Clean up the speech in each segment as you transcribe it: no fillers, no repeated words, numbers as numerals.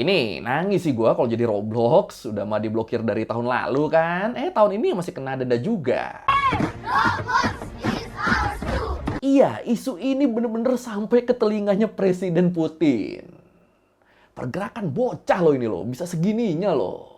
Ini nangis sih gua kalau jadi Roblox, udah mah diblokir dari tahun lalu kan. Tahun ini masih kena denda juga. Iya, isu ini bener-bener sampai ke telinganya Presiden Putin. Pergerakan bocah loh ini loh, bisa segininya loh.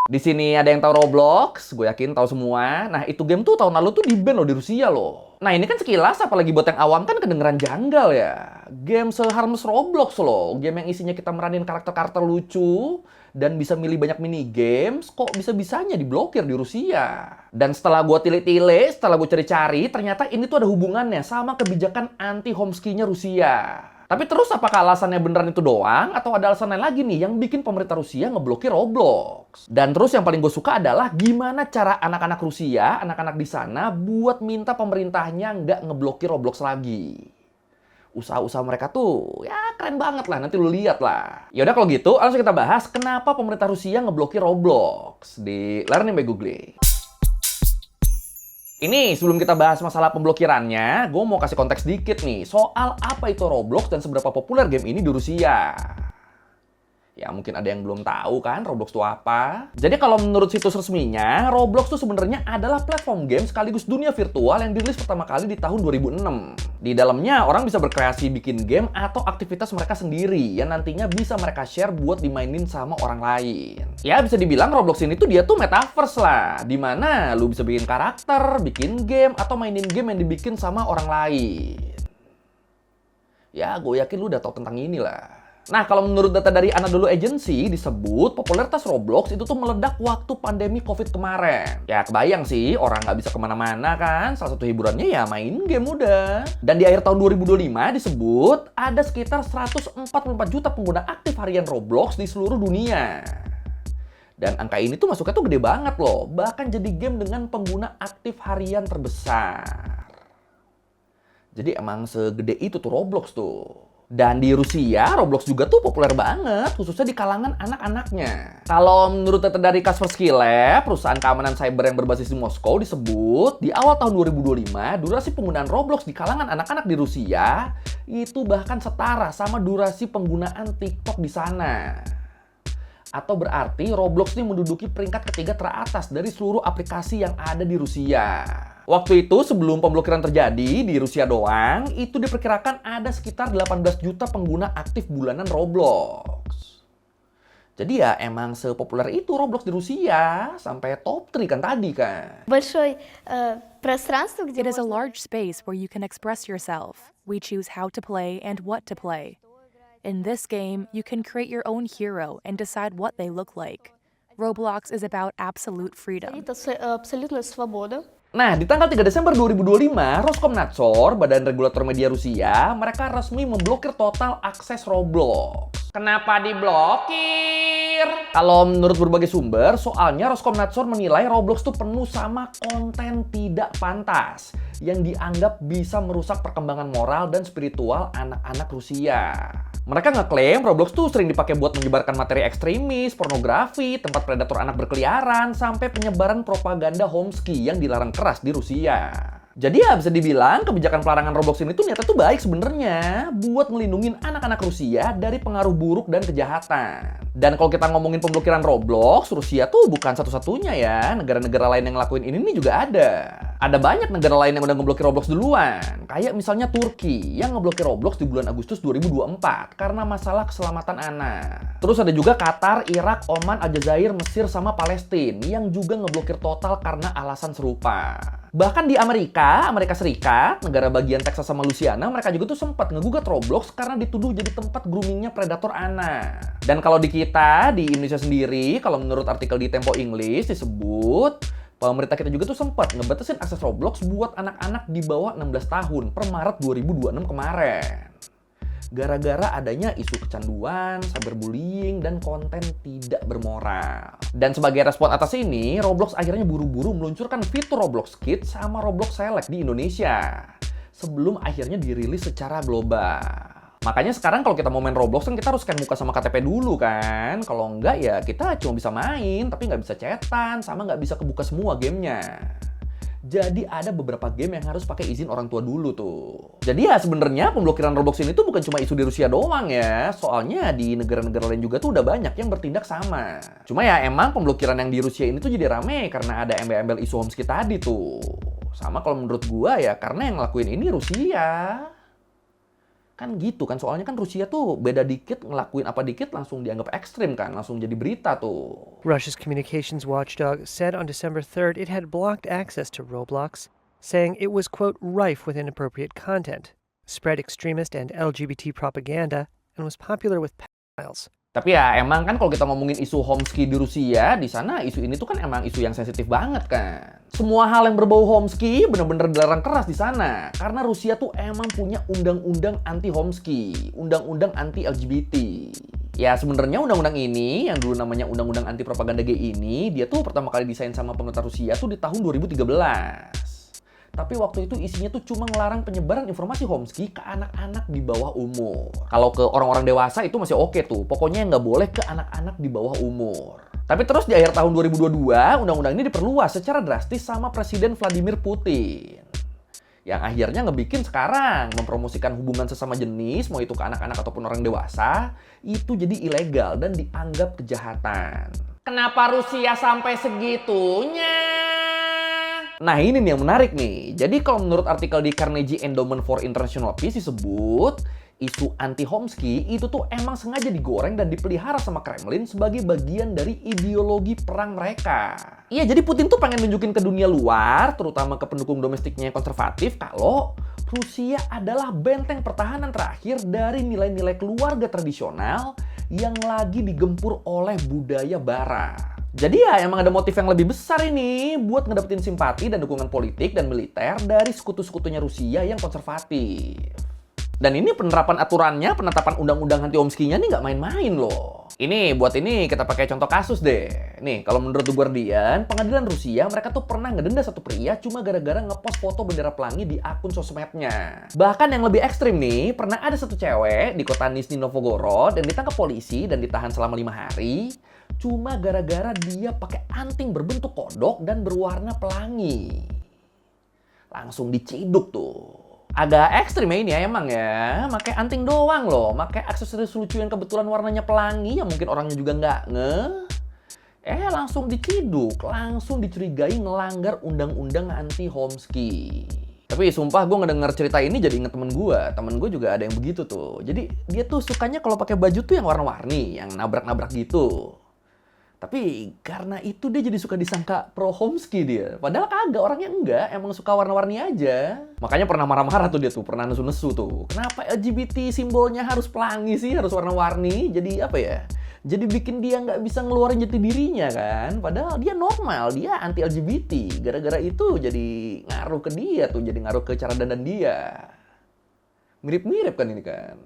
Di sini ada yang tahu Roblox, gue yakin tahu semua. Nah, itu game tuh tahun lalu tuh di-ban loh di Rusia loh. Nah, ini kan sekilas apalagi buat yang awam kan kedengeran janggal ya. Game seharmless Roblox loh, game yang isinya kita meranin karakter-karakter lucu dan bisa milih banyak mini games, kok bisa-bisanya diblokir di Rusia. Dan setelah gue tile-tile, setelah gue cari-cari, ternyata ini tuh ada hubungannya sama kebijakan anti homeski-nya Rusia. Tapi terus apakah alasannya beneran itu doang? Atau ada alasan lain lagi nih yang bikin pemerintah Rusia ngeblokir Roblox? Dan terus yang paling gue suka adalah gimana cara anak-anak Rusia, anak-anak di sana buat minta pemerintahnya nggak ngeblokir Roblox lagi. Usaha-usaha mereka tuh ya keren banget lah, nanti lu lihat lah. Yaudah kalau gitu langsung kita bahas kenapa pemerintah Rusia ngeblokir Roblox di Learning by Google. Ini sebelum kita bahas masalah pemblokirannya, gue mau kasih konteks dikit nih soal apa itu Roblox dan seberapa populer game ini di Rusia. Ya mungkin ada yang belum tahu kan Roblox itu apa. Jadi kalau menurut situs resminya, Roblox itu sebenarnya adalah platform game sekaligus dunia virtual yang dirilis pertama kali di tahun 2006. Di dalamnya orang bisa berkreasi bikin game atau aktivitas mereka sendiri yang nantinya bisa mereka share buat dimainin sama orang lain. Ya bisa dibilang Roblox ini tuh dia tuh metaverse lah, dimana lu bisa bikin karakter, bikin game, atau mainin game yang dibikin sama orang lain. Ya gue yakin lu udah tahu tentang ini lah. Nah, kalau menurut data dari Anadolu Agency, disebut popularitas Roblox itu tuh meledak waktu pandemi COVID kemarin. Ya, kebayang sih, orang nggak bisa kemana-mana kan. Salah satu hiburannya ya main game udah. Dan di akhir tahun 2025 disebut ada sekitar 144 juta pengguna aktif harian Roblox di seluruh dunia. Dan angka ini tuh masuknya tuh gede banget loh. Bahkan jadi game dengan pengguna aktif harian terbesar. Jadi emang segede itu tuh Roblox tuh. Dan di Rusia, Roblox juga tuh populer banget, khususnya di kalangan anak-anaknya. Kalau menurut data dari Kaspersky Lab, perusahaan keamanan cyber yang berbasis di Moskow, disebut di awal tahun 2025, durasi penggunaan Roblox di kalangan anak-anak di Rusia itu bahkan setara sama durasi penggunaan TikTok di sana. Atau berarti Roblox ini menduduki peringkat ketiga teratas dari seluruh aplikasi yang ada di Rusia. Waktu itu sebelum pemblokiran terjadi di Rusia doang, itu diperkirakan ada sekitar 18 juta pengguna aktif bulanan Roblox. Jadi ya emang sepopuler itu Roblox di Rusia, sampai top 3 kan tadi kan. It is a large space where you can express yourself. We choose how to play and what to play. In this game, you can create your own hero and decide what they look like. Roblox is about absolute freedom. Абсолютная свобода. Nah, di tanggal 3 Desember 2025, Roskomnadzor, Badan Regulator Media Rusia, mereka resmi memblokir total akses Roblox. Kenapa diblokir? Kalau menurut berbagai sumber, soalnya Roskomnadzor menilai Roblox tuh penuh sama konten tidak pantas yang dianggap bisa merusak perkembangan moral dan spiritual anak-anak Rusia. Mereka ngeklaim Roblox tuh sering dipakai buat menyebarkan materi ekstremis, pornografi, tempat predator anak berkeliaran, sampai penyebaran propaganda homeski yang dilarang keras di Rusia. Jadi ya bisa dibilang kebijakan pelarangan Roblox ini tuh niatnya tuh baik sebenarnya buat ngelindungin anak-anak Rusia dari pengaruh buruk dan kejahatan. Dan kalau kita ngomongin pemblokiran Roblox, Rusia tuh bukan satu-satunya ya. Negara-negara lain yang ngelakuin ini nih juga ada. Ada banyak negara lain yang udah ngeblokir Roblox duluan. Kayak misalnya Turki yang ngeblokir Roblox di bulan Agustus 2024 karena masalah keselamatan anak. Terus ada juga Qatar, Irak, Oman, Aljazair, Mesir, sama Palestina yang juga ngeblokir total karena alasan serupa. Bahkan di Amerika Serikat, negara bagian Texas sama Louisiana, mereka juga tuh sempat ngegugat Roblox karena dituduh jadi tempat groomingnya predator anak. Dan kalau di kita, di Indonesia sendiri, kalau menurut artikel di Tempo English disebut, pemerintah kita juga tuh sempat ngebatasin akses Roblox buat anak-anak di bawah 16 tahun per Maret 2026 kemarin. Gara-gara adanya isu kecanduan, cyberbullying, dan konten tidak bermoral. Dan sebagai respon atas ini, Roblox akhirnya buru-buru meluncurkan fitur Roblox Kids sama Roblox Select di Indonesia sebelum akhirnya dirilis secara global. Makanya sekarang kalau kita mau main Roblox kan kita harus scan muka sama KTP dulu kan. Kalau enggak ya kita cuma bisa main tapi nggak bisa chatan sama nggak bisa kebuka semua gamenya. Jadi ada beberapa game yang harus pakai izin orang tua dulu tuh. Jadi ya sebenarnya pemblokiran Roblox ini tuh bukan cuma isu di Rusia doang ya. Soalnya di negara-negara lain juga tuh udah banyak yang bertindak sama. Cuma ya emang pemblokiran yang di Rusia ini tuh jadi rame karena ada embel-embel isu homesky tadi tuh. Sama kalau menurut gua ya karena yang ngelakuin ini Rusia. Kan gitu kan, soalnya kan Rusia tuh beda dikit, ngelakuin apa dikit langsung dianggap ekstrim kan, langsung jadi berita tuh. Russia's communications watchdog said on December 3rd it had blocked access to Roblox, saying it was, quote, rife with inappropriate content, spread extremist and LGBT propaganda, and was popular with pedophiles. Tapi ya emang kan kalau kita ngomongin isu homesky di Rusia, di sana isu ini tuh kan emang isu yang sensitif banget kan. Semua hal yang berbau homesky bener-bener dilarang keras di sana. Karena Rusia tuh emang punya undang-undang anti homesky, undang-undang anti LGBT. Ya sebenarnya undang-undang ini yang dulu namanya undang-undang anti propaganda gay ini, dia tuh pertama kali desain sama pemerintah Rusia tuh di tahun 2013. Tapi waktu itu isinya tuh cuma ngelarang penyebaran informasi homesky ke anak-anak di bawah umur. Kalau ke orang-orang dewasa itu masih oke tuh. Pokoknya nggak boleh ke anak-anak di bawah umur. Tapi terus di akhir tahun 2022, undang-undang ini diperluas secara drastis sama Presiden Vladimir Putin. Yang akhirnya ngebikin sekarang mempromosikan hubungan sesama jenis, mau itu ke anak-anak ataupun orang dewasa, itu jadi ilegal dan dianggap kejahatan. Kenapa Rusia sampai segitunya? Nah ini nih yang menarik nih. Jadi kalau menurut artikel di Carnegie Endowment for International Peace disebut, isu anti-homesky itu tuh emang sengaja digoreng dan dipelihara sama Kremlin sebagai bagian dari ideologi perang mereka. Iya, jadi Putin tuh pengen nunjukin ke dunia luar, terutama ke pendukung domestiknya yang konservatif, kalau Rusia adalah benteng pertahanan terakhir dari nilai-nilai keluarga tradisional yang lagi digempur oleh budaya barat. Jadi ya emang ada motif yang lebih besar ini buat ngedapetin simpati dan dukungan politik dan militer dari sekutu-sekutunya Rusia yang konservatif. Dan ini penerapan aturannya, penetapan undang-undang anti homesky-nya nih nggak main-main loh. Ini buat ini kita pakai contoh kasus deh. Nih kalau menurut The Guardian, pengadilan Rusia mereka tuh pernah ngedenda satu pria cuma gara-gara ngepost foto bendera pelangi di akun sosmednya. Bahkan yang lebih ekstrim nih, pernah ada satu cewek di kota Nizhny Novgorod yang ditangkap polisi dan ditahan selama 5 hari. Cuma gara-gara dia pakai anting berbentuk kodok dan berwarna pelangi. Langsung diciduk tuh. Agak ekstrim ya ini ya emang ya. Pakai anting doang loh. Pakai aksesoris lucu yang kebetulan warnanya pelangi yang mungkin orangnya juga nggak ngeh. Langsung diciduk. Langsung dicurigai ngelanggar undang-undang anti homesky. Tapi sumpah gue ngedenger cerita ini jadi inget temen gue. Temen gue juga ada yang begitu tuh. Jadi dia tuh sukanya kalau pakai baju tuh yang warna-warni. Yang nabrak-nabrak gitu. Tapi karena itu dia jadi suka disangka pro homesky dia. Padahal kagak, orangnya enggak, emang suka warna-warni aja. Makanya pernah marah-marah tuh dia tuh, pernah nesu-nesu tuh. Kenapa LGBT simbolnya harus pelangi sih, harus warna-warni? Jadi apa ya? Jadi bikin dia nggak bisa ngeluarin jati dirinya kan. Padahal dia normal, dia anti LGBT. Gara-gara itu jadi ngaruh ke dia tuh, jadi ngaruh ke cara dandan dia. Mirip-mirip kan ini kan.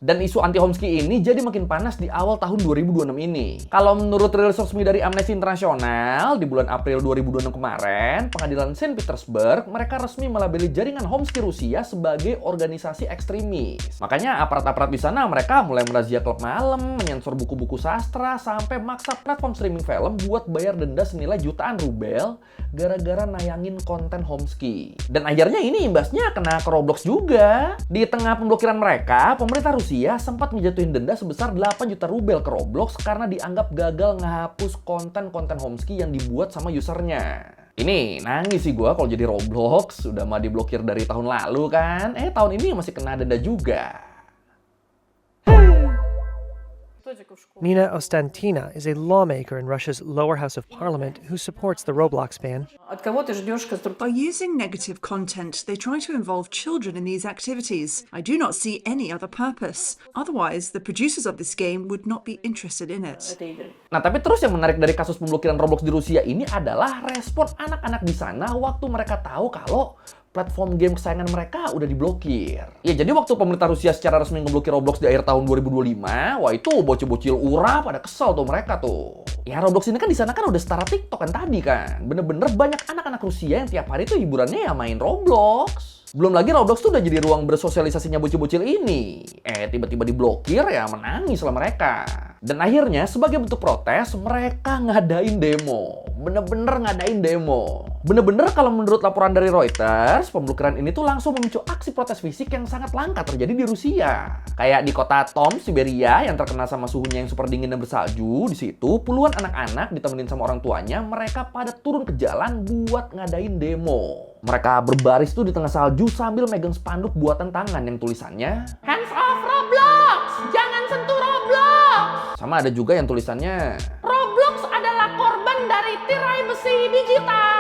Dan isu anti-homesky ini jadi makin panas di awal tahun 2026 ini. Kalau menurut rilis resmi dari Amnesty International, di bulan April 2026 kemarin, pengadilan Saint Petersburg, mereka resmi melabeli jaringan homesky Rusia sebagai organisasi ekstremis. Makanya aparat-aparat di sana mereka mulai merazia klub malam, menyensor buku-buku sastra, sampai maksa platform streaming film buat bayar denda senilai jutaan rubel gara-gara nayangin konten homesky. Dan akhirnya ini imbasnya kena ke Roblox juga. Di tengah pemblokiran mereka, pemerintah Rusia sempat ngejatuhin denda sebesar 8 juta rubel ke Roblox karena dianggap gagal ngehapus konten-konten homesky yang dibuat sama usernya. Ini nangis sih gue kalau jadi Roblox, udah mah diblokir dari tahun lalu kan. Tahun ini masih kena denda juga. Nina Ostantina is a lawmaker in Russia's lower house of parliament who supports the Roblox ban. By using negative content, they try to involve children in these activities. I do not see any other purpose. Otherwise, the producers of this game would not be interested in it. Nah, tapi terus yang menarik dari kasus pemblokiran Roblox di Rusia ini adalah respon anak-anak di sana waktu mereka tahu kalau platform game kesayangan mereka udah diblokir. Ya, jadi waktu pemerintah Rusia secara resmi ngeblokir Roblox di akhir tahun 2025, wah itu bocil-bocil ura pada kesel tuh mereka tuh. Ya, Roblox ini kan di sana kan udah setara TikTok kan tadi kan. Bener-bener banyak anak-anak Rusia yang tiap hari tuh hiburannya ya main Roblox. Belum lagi Roblox tuh udah jadi ruang bersosialisasinya bocil-bocil ini. Tiba-tiba diblokir ya menangis lah mereka. Dan akhirnya sebagai bentuk protes mereka ngadain demo. Bener-bener ngadain demo. Bener-bener kalau menurut laporan dari Reuters, pemblokiran ini tuh langsung memicu aksi protes fisik yang sangat langka terjadi di Rusia. Kayak di kota Tomsk, Siberia yang terkenal sama suhunya yang super dingin dan bersalju, di situ puluhan anak-anak ditemenin sama orang tuanya, mereka pada turun ke jalan buat ngadain demo. Mereka berbaris tuh di tengah salju sambil megang spanduk buatan tangan yang tulisannya "Hands off Roblox! Jangan sentuh Roblox!" Sama ada juga yang tulisannya "Roblox adalah korban dari tirai besi digital."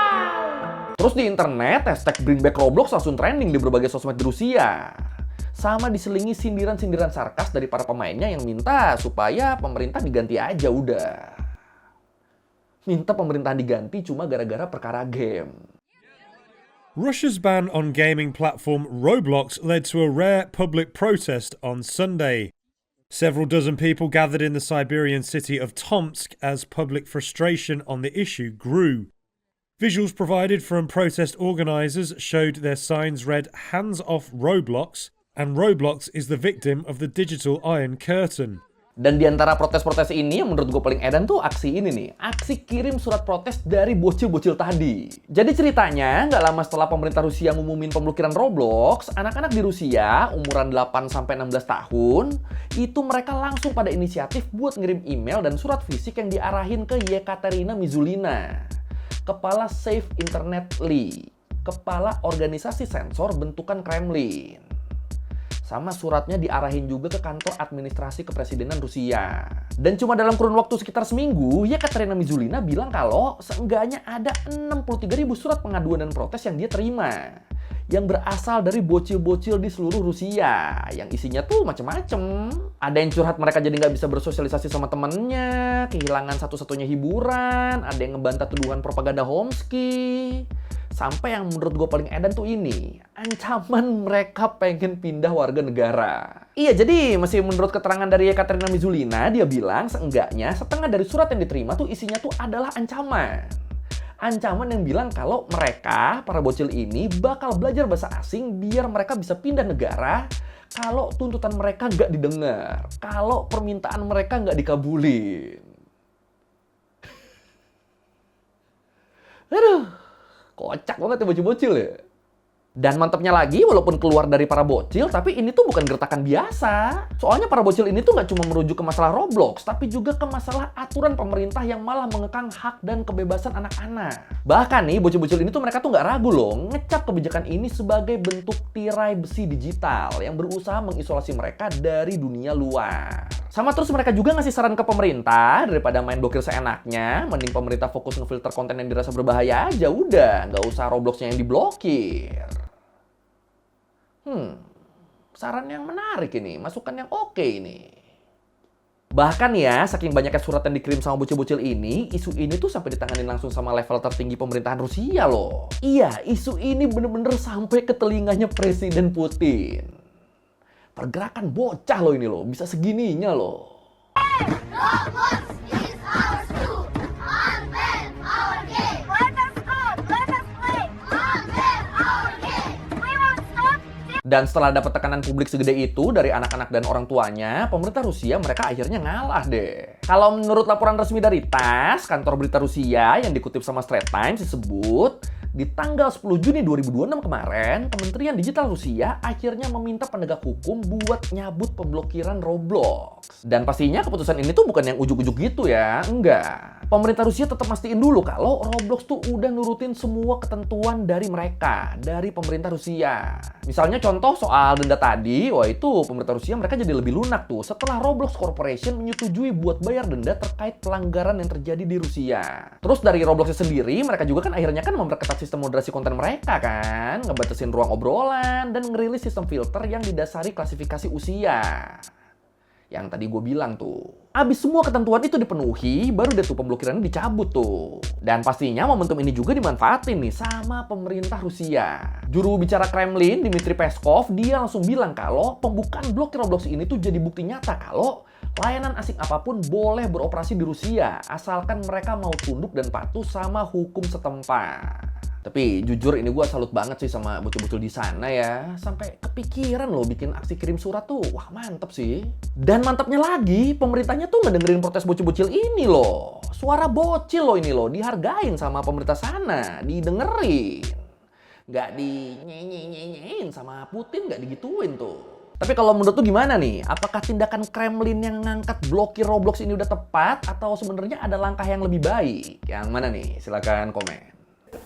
Terus di internet, hashtag Bring Back Roblox langsung trending di berbagai sosmed di Rusia. Sama diselingi sindiran-sindiran sarkas dari para pemainnya yang minta supaya pemerintah diganti aja udah. Minta pemerintahan diganti cuma gara-gara perkara game. Russia's ban on gaming platform Roblox led to a rare public protest on Sunday. Several dozen people gathered in the Siberian city of Tomsk as public frustration on the issue grew. Visuals provided from protest organisers showed their signs read "Hands off Roblox" and "Roblox is the victim of the digital Iron Curtain." Dan di antara protes-protes ini yang menurut gue paling edan tuh aksi ini nih. Aksi kirim surat protes dari bocil-bocil tadi. Jadi ceritanya, nggak lama setelah pemerintah Rusia ngumumin pemblokiran Roblox, anak-anak di Rusia umuran 8-16 tahun, itu mereka langsung pada inisiatif buat ngirim email dan surat fisik yang diarahin ke Yekaterina Mizulina, kepala Save Internet League, kepala organisasi sensor bentukan Kremlin. Sama suratnya diarahin juga ke kantor administrasi kepresidenan Rusia. Dan cuma dalam kurun waktu sekitar seminggu, Yekaterina Mizulina bilang kalau seenggaknya ada 63.000 surat pengaduan dan protes yang dia terima. Yang berasal dari bocil-bocil di seluruh Rusia. Yang isinya tuh macem-macem. Ada yang curhat mereka jadi nggak bisa bersosialisasi sama temennya, kehilangan satu-satunya hiburan, ada yang ngebantah tuduhan propaganda Homsky. Sampai yang menurut gue paling edan tuh ini, ancaman mereka pengen pindah warga negara. Iya, jadi masih menurut keterangan dari Yekaterina Mizulina, dia bilang seenggaknya setengah dari surat yang diterima tuh isinya tuh adalah ancaman. Ancaman yang bilang kalau mereka, para bocil ini, bakal belajar bahasa asing biar mereka bisa pindah negara kalau tuntutan mereka nggak didengar, kalau permintaan mereka nggak dikabulin. Aduh, kocak banget ya bocil-bocil ya. Dan mantapnya lagi, walaupun keluar dari para bocil, tapi ini tuh bukan gertakan biasa. Soalnya para bocil ini tuh nggak cuma merujuk ke masalah Roblox, tapi juga ke masalah aturan pemerintah yang malah mengekang hak dan kebebasan anak-anak. Bahkan nih, bocil-bocil ini tuh mereka tuh nggak ragu loh, ngecap kebijakan ini sebagai bentuk tirai besi digital yang berusaha mengisolasi mereka dari dunia luar. Sama terus mereka juga ngasih saran ke pemerintah, daripada main blokir seenaknya, mending pemerintah fokus ngefilter konten yang dirasa berbahaya aja, udah. Nggak usah Robloxnya yang diblokir. Saran yang menarik ini, masukan yang oke ini. Bahkan ya, saking banyaknya surat yang dikirim sama bocil-bocil ini, isu ini tuh sampai ditanganin langsung sama level tertinggi pemerintahan Rusia loh. Iya, isu ini bener-bener sampai ke telinganya Presiden Putin. Pergerakan bocah loh ini loh, bisa segininya loh. Dan setelah dapat tekanan publik segede itu dari anak-anak dan orang tuanya, pemerintah Rusia mereka akhirnya ngalah deh. Kalau menurut laporan resmi dari TASS, kantor berita Rusia yang dikutip sama Straits Times disebut, di tanggal 10 Juni 2026 kemarin, Kementerian Digital Rusia akhirnya meminta penegak hukum buat nyabut pemblokiran Roblox. Dan pastinya keputusan ini tuh bukan yang ujuk-ujuk gitu ya, enggak. Pemerintah Rusia tetap mastiin dulu kalau Roblox tuh udah nurutin semua ketentuan dari mereka, dari pemerintah Rusia. Misalnya contoh soal denda tadi, wah itu pemerintah Rusia mereka jadi lebih lunak tuh setelah Roblox Corporation menyetujui buat bayar denda terkait pelanggaran yang terjadi di Rusia. Terus dari Robloxnya sendiri, mereka juga kan akhirnya kan memperketat sistem moderasi konten mereka kan, ngebatasin ruang obrolan, dan ngerilis sistem filter yang didasari klasifikasi usia. Yang tadi gue bilang tuh. Abis semua ketentuan itu dipenuhi, baru deh tuh pemblokirannya dicabut tuh. Dan pastinya momentum ini juga dimanfaatin nih sama pemerintah Rusia. Juru bicara Kremlin, Dmitry Peskov, dia langsung bilang kalau pembukaan blokir Roblox ini tuh jadi bukti nyata kalau layanan asing apapun boleh beroperasi di Rusia, asalkan mereka mau tunduk dan patuh sama hukum setempat. Tapi jujur ini gue salut banget sih sama bocil-bocil di sana ya. Sampai kepikiran loh bikin aksi kirim surat tuh. Wah mantep sih. Dan mantapnya lagi, pemerintahnya tuh ngedengerin protes bocil-bocil ini loh. Suara bocil loh ini loh, dihargain sama pemerintah sana, didengerin. Nggak di-nyenyin sama Putin, nggak digituin tuh. Tapi kalau menurut tuh gimana nih? Apakah tindakan Kremlin yang ngangkat blokir Roblox ini udah tepat? Atau sebenarnya ada langkah yang lebih baik? Yang mana nih? Silakan komen.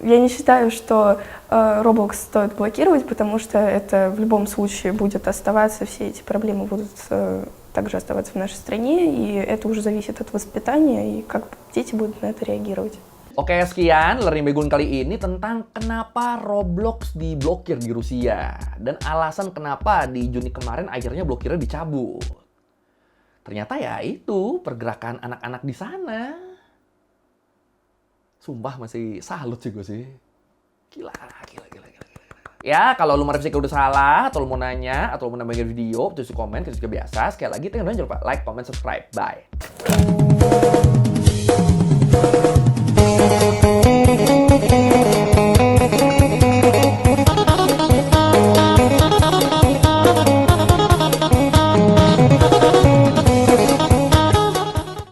Я не считаю, что Roblox стоит блокировать, потому что это в любом случае будет оставаться, все эти проблемы будут также оставаться в нашей стране, и это уже зависит от воспитания и как дети будут на это реагировать. Oke, sekian Learning by Gun kali ini tentang kenapa Roblox diblokir di Rusia. Dan alasan kenapa di Juni kemarin akhirnya blokirnya dicabut. Ternyata ya itu pergerakan anak-anak di sana. Sumpah masih salut sih gue sih. Gila. Ya, kalau lu merevisi udah salah, atau lu mau nanya, atau lu mau nambahin video, tulis di komen, kayak biasa. Sekali lagi, jangan lupa like, comment, subscribe. Bye.